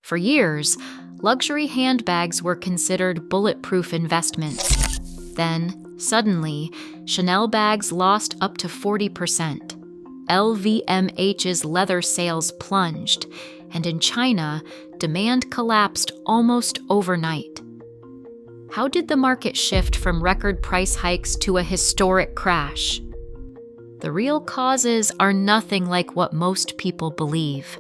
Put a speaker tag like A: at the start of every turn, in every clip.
A: For years, luxury handbags were considered bulletproof investments. Then, suddenly, Chanel bags lost up to 40%. LVMH's leather sales plunged, and in China, demand collapsed almost overnight. How did the market shift from record price hikes to a historic crash? The real causes are nothing like what most people believe.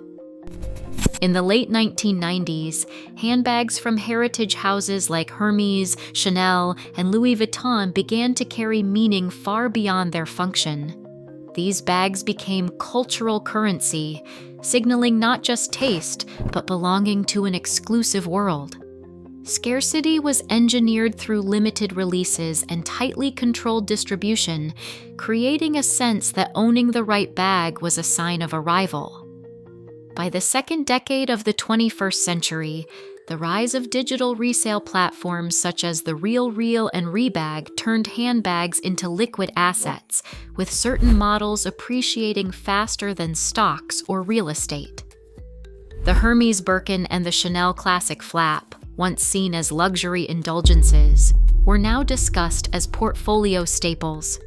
A: In the late 1990s, handbags from heritage houses like Hermes, Chanel, and Louis Vuitton began to carry meaning far beyond their function. These bags became cultural currency, signaling not just taste, but belonging to an exclusive world. Scarcity was engineered through limited releases and tightly controlled distribution, creating a sense that owning the right bag was a sign of arrival. By the second decade of the 21st century, the rise of digital resale platforms such as The RealReal and Rebag turned handbags into liquid assets, with certain models appreciating faster than stocks or real estate. The Hermes Birkin and the Chanel Classic Flap, once seen as luxury indulgences, were now discussed as portfolio staples.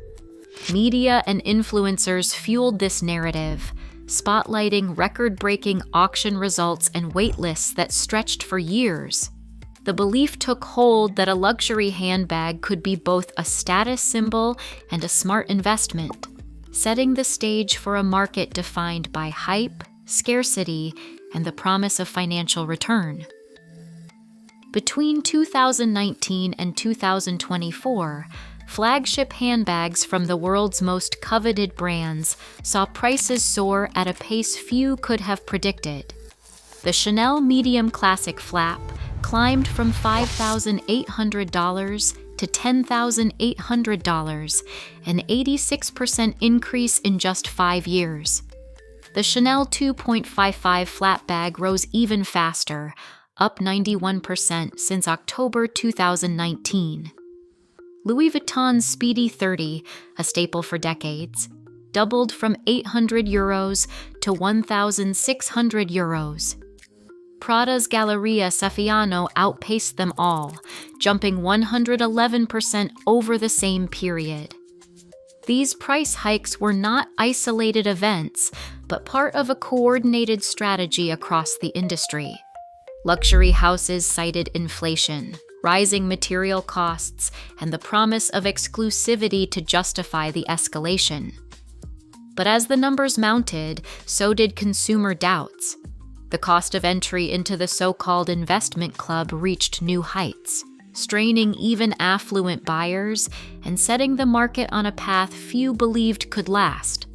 A: Media and influencers fueled this narrative, spotlighting record-breaking auction results and waitlists that stretched for years. The belief took hold that a luxury handbag could be both a status symbol and a smart investment, setting the stage for a market defined by hype, scarcity, and the promise of financial return. Between 2019 and 2024, flagship handbags from the world's most coveted brands saw prices soar at a pace few could have predicted. The Chanel Medium Classic Flap climbed from $5,800 to $10,800, an 86% increase in just 5 years. The Chanel 2.55 flap bag rose even faster, up 91% since October 2019. Louis Vuitton's Speedy 30, a staple for decades, doubled from €800 to €1,600. Prada's Galleria Saffiano outpaced them all, jumping 111% over the same period. These price hikes were not isolated events, but part of a coordinated strategy across the industry. Luxury houses cited inflation, rising material costs, and the promise of exclusivity to justify the escalation. But as the numbers mounted, so did consumer doubts. The cost of entry into the so-called investment club reached new heights, straining even affluent buyers and setting the market on a path few believed could last.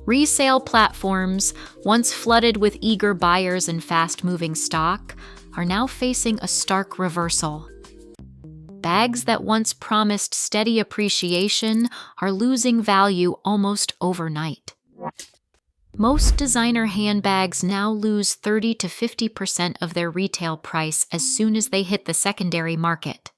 A: Resale platforms, once flooded with eager buyers and fast-moving stock, are now facing a stark reversal. Bags that once promised steady appreciation are losing value almost overnight. Most designer handbags now lose 30 to 50% of their retail price as soon as they hit the secondary market.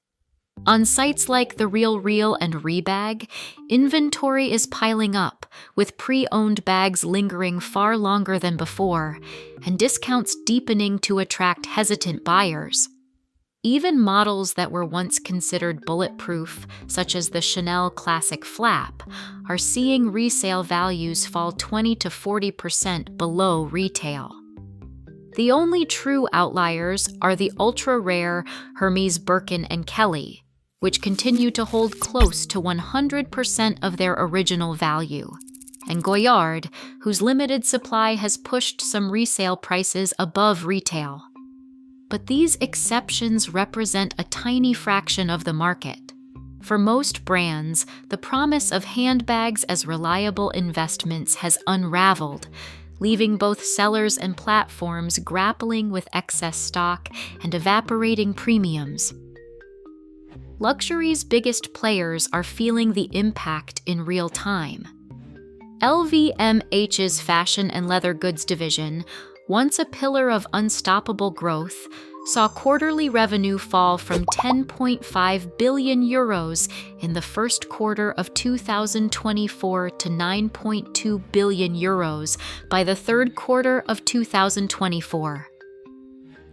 A: On sites like The RealReal and Rebag, inventory is piling up, with pre-owned bags lingering far longer than before, and discounts deepening to attract hesitant buyers. Even models that were once considered bulletproof, such as the Chanel Classic Flap, are seeing resale values fall 20 to 40% below retail. The only true outliers are the ultra-rare Hermes Birkin and Kelly, which continue to hold close to 100% of their original value, and Goyard, whose limited supply has pushed some resale prices above retail. But these exceptions represent a tiny fraction of the market. For most brands, the promise of handbags as reliable investments has unraveled, leaving both sellers and platforms grappling with excess stock and evaporating premiums. Luxury's biggest players are feeling the impact in real time. LVMH's fashion and leather goods division, once a pillar of unstoppable growth, saw quarterly revenue fall from €10.5 billion in the first quarter of 2024 to €9.2 billion by the third quarter of 2024.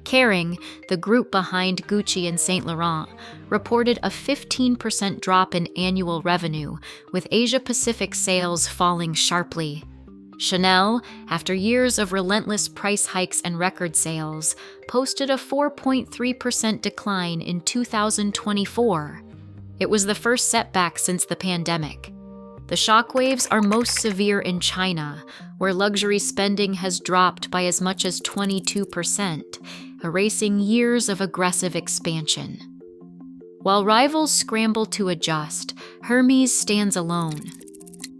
A: Kering, the group behind Gucci and Saint Laurent, reported a 15% drop in annual revenue, with Asia-Pacific sales falling sharply. Chanel, after years of relentless price hikes and record sales, posted a 4.3% decline in 2024. It was the first setback since the pandemic. The shockwaves are most severe in China, where luxury spending has dropped by as much as 22%, erasing years of aggressive expansion. While rivals scramble to adjust, Hermès stands alone.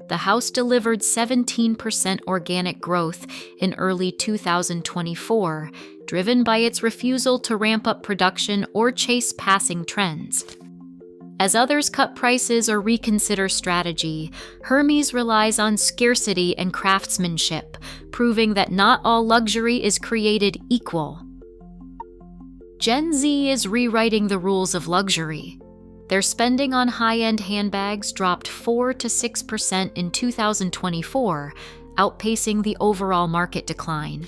A: The house delivered 17% organic growth in early 2024, driven by its refusal to ramp up production or chase passing trends. As others cut prices or reconsider strategy, Hermès relies on scarcity and craftsmanship, proving that not all luxury is created equal. Gen Z is rewriting the rules of luxury. Their spending on high-end handbags dropped 4 to 6% in 2024, outpacing the overall market decline.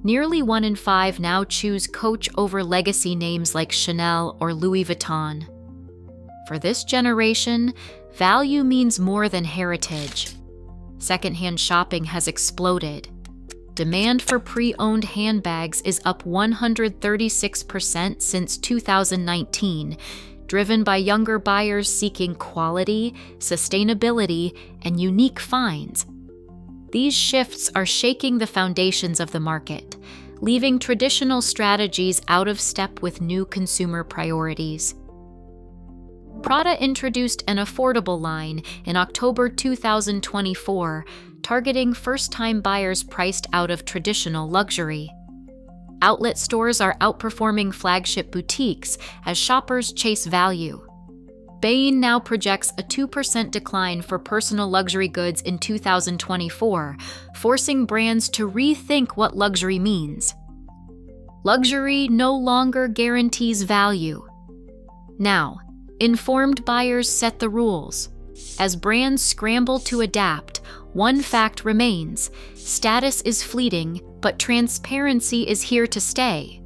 A: Nearly 1 in 5 now choose Coach over legacy names like Chanel or Louis Vuitton. For this generation, value means more than heritage. Secondhand shopping has exploded. Demand for pre-owned handbags is up 136% since 2019, driven by younger buyers seeking quality, sustainability, and unique finds. These shifts are shaking the foundations of the market, leaving traditional strategies out of step with new consumer priorities. Prada introduced an affordable line in October 2024, targeting first-time buyers priced out of traditional luxury. Outlet stores are outperforming flagship boutiques as shoppers chase value. Bain now projects a 2% decline for personal luxury goods in 2024, forcing brands to rethink what luxury means. Luxury no longer guarantees value. Now, informed buyers set the rules. As brands scramble to adapt, one fact remains: status is fleeting, but transparency is here to stay.